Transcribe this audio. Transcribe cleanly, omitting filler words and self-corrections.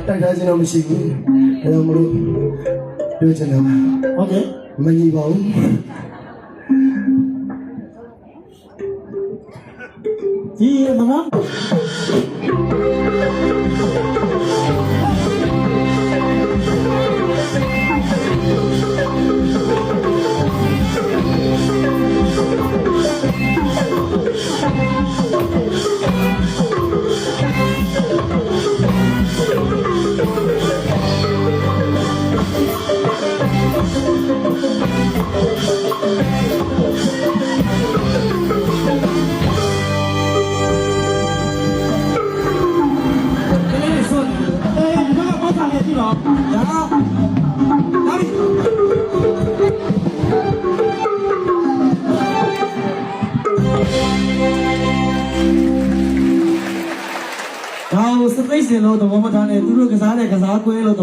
တိုက်ထားခြင်းတော့မရှိဘူး။ဒါကြောင့်မလို့ပြောချင်တာပါ။ဟုတ်ကဲ့မညီပါဘူး။ဒီမမစပိတ်စင်လို့သဘောမထားနဲ့သူတို့ကစားတဲ့ကစားကွင်းလို့